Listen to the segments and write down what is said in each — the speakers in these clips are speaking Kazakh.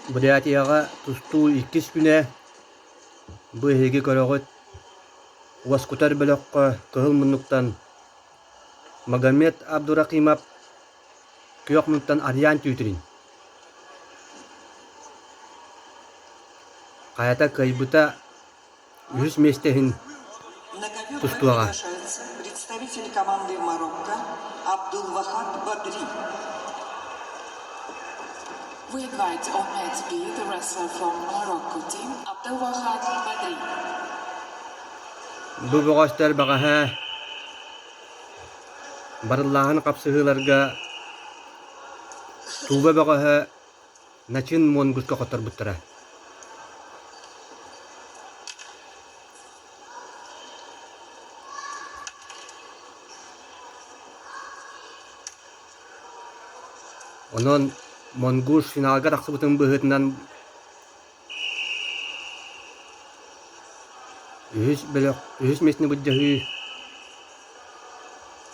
Бурятияға тустуу 2 күнэ быһиги көрөгөт уаскутар бөлөккө кыһыл муннуктан Магомед Абдурахимов күйөк мунуттан арыян түйүтүрин. Каята кайбыта үс местехин тустуага. Представитель команды Марокко Абдулвахад Бадри. We invite on match B the wrestler from Morocco team, Abdelwahad Badri. Бу богостар багаһа барыллаһын капсыһыларга туба багаһа начин монгуска котор буттара. Онон монгуш финалга тахсыбытын быһытынан үһүс месни буджаһы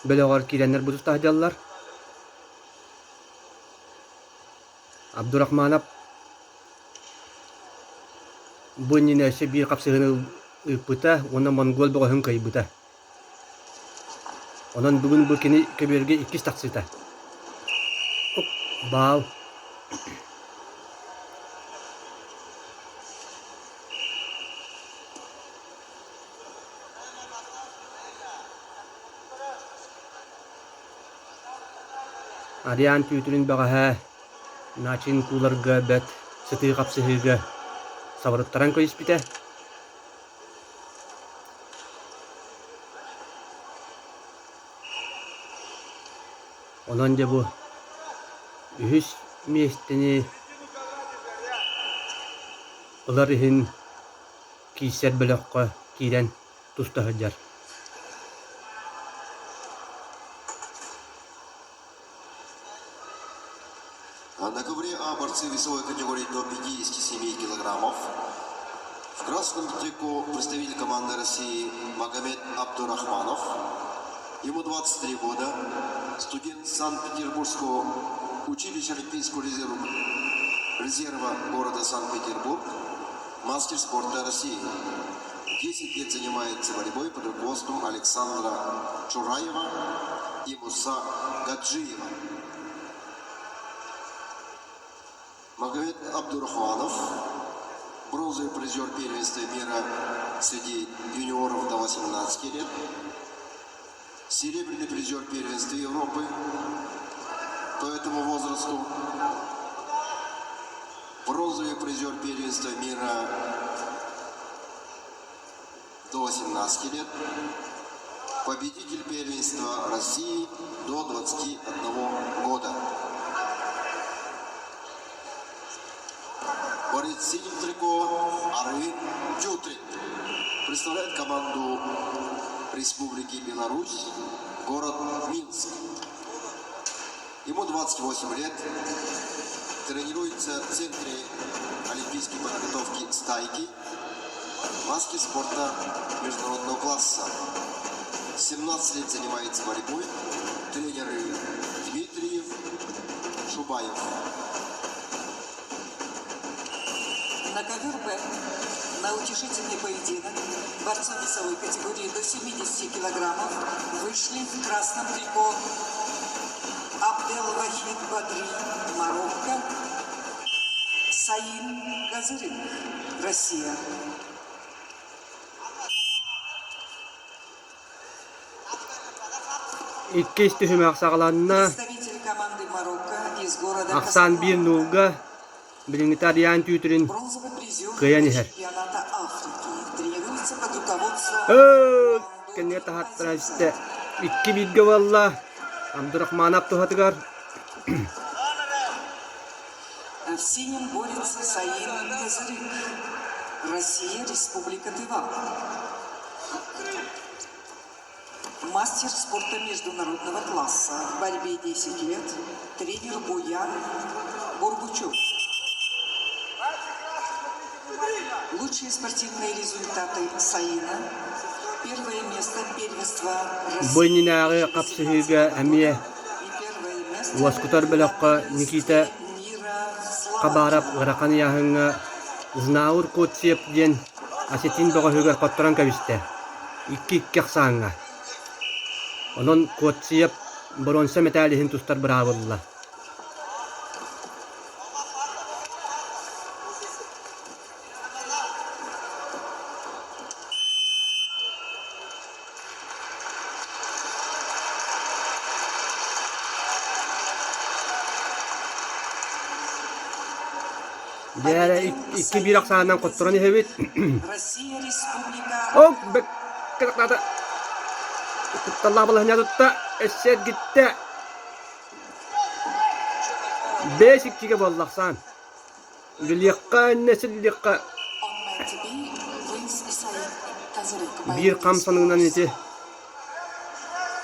белөгөр киреннер бутустаһдаллар. Абдурахманов буннине бир капсыгыны ыппыта, оны монгол богоһун кайбыта. Онон бүгүн бу кини көбөргө 2 таксыта. Бау. Арыян түйүтүрүн багаһа начин кууларга бет сытыы капсыһыга сабырыттаран көйүспүтэ. Онон же бу үһүс местени ылар иһин киissер бөлөккө киирен тустаһыдьар. На ковре А борцы весовой категории до 57 килограммов. В красном трико представитель команды России Магомед Абдурахманов. Ему 23 года. Студент Санкт-Петербургского училища Олимпийского резерва города Санкт-Петербург. Мастер спорта России. 10 лет занимается борьбой под руководством Александра Чураева и Муса Гаджиева. Магомед Абдурахманов, бронзовый призер первенства мира среди юниоров до 18 лет, серебряный призер первенства Европы по этому возрасту, бронзовый призер первенства мира до 18 лет, победитель первенства России до 21 года. Борец в синем трико Арвин Чутрин представляет команду Республики Беларусь, город Минск. Ему 28 лет, тренируется в Центре олимпийской подготовки «Стайки», мастер спорта международного класса. 17 лет занимается борьбой, тренеры Дмитриев, Шубаев. На ковер Б на утешительный поединок борцов весовой категории до 70 килограммов вышли в красном трико Абделвахид Бадри, Марокко, Саин Газырин, Россия. Иккис түһүм аксагаланна Представитель команды Марокко из города аксан бир нууга билиңите арыян түйүтүрүн бронзовый призер кыянихер. чемпионата Африки. Тренируется под руководством Кенне тахаттырасты 2 бидге валла Абдурахманов тухатыгар. в синем борется Саин Газырин, Россия, Республика Тыва. Мастер спорта международного класса. В борьбе 10 лет. Тренер Буян Бургучев. Лучшие спортивные результаты Саина. Первое место первенства России. Бойнинагы капсыһыга әмие И первое место уаскутар бөлөккө Никита мира кабарап ыракан яһыңа знаур кутсеп ден асетин бага хөгөр котторан кабисте. Икки аксааңа. Онон кутсеп бронса металлихин тустар бравылла. Дәре икки бир аксаанан котторан ehebit. Россия, Республика. Ок бек кыракнада. Тутталла балахня тутта эссет гитте. 5-2'ge боллаксан. Билиққа несилиққа On mat B, wins Said Kazurik by bir камсаныңнан ити.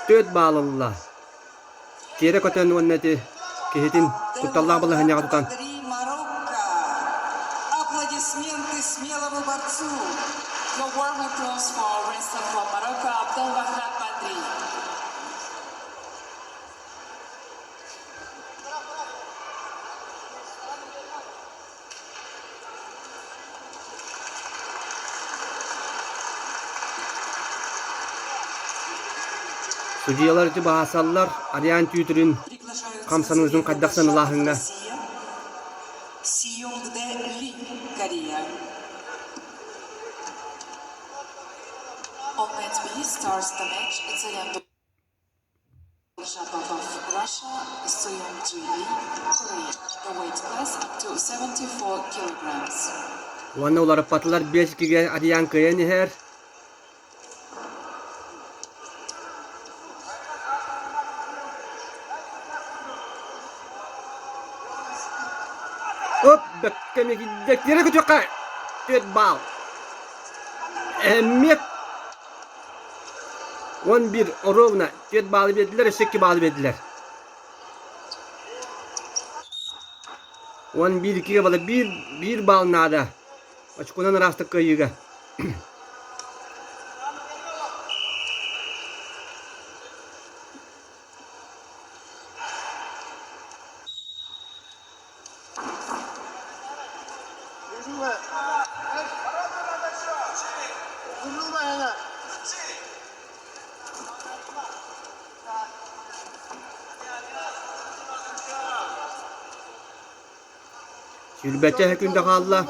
4 балылла. Кері көтен оннети кехитин тутталла балахня тутан. Марокко. Аплодисменты смелому борцу. Your warm applause for wrestler from Morocco, Abdelwahab Badri. Судьялар ити бахасаллар ариан түйтүрүн Приглашаются камсаныңыздың кайдаксан ылахыңа. Россия. Сиюнгде Ли, Корея. On mat B starts the match. It's Ariane Shabab of Russia, Soyoung-ji Lee, Korea. The weight class up to 74 kilograms. Уанна улар патылар 5-2'ge ариан кыйын ихер. Оп, бәккеме гиддек. Ере көтөкка. 4 бал. Әммет 11 ровно 4 балы бердилер, 2 балы бердилер. 11-2'ge балы 1 бал нада. Очкунан растык кыйыга. Sülbete hekünde kalla.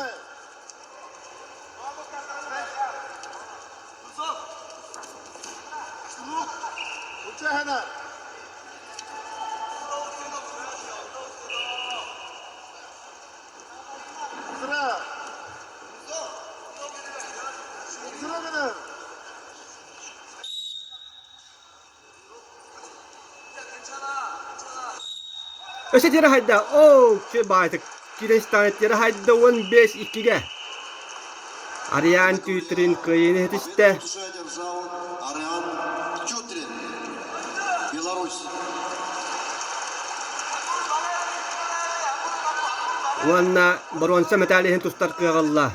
Öse yere hayda. Oo, şey baytık. Kireçtanet yere hayda 15-2'ge. Arian tüytürün kıyını etişte. Уже одержал Ариан Тютрин, Беларусь. Уанна бронса металлихин тустар кыгылла.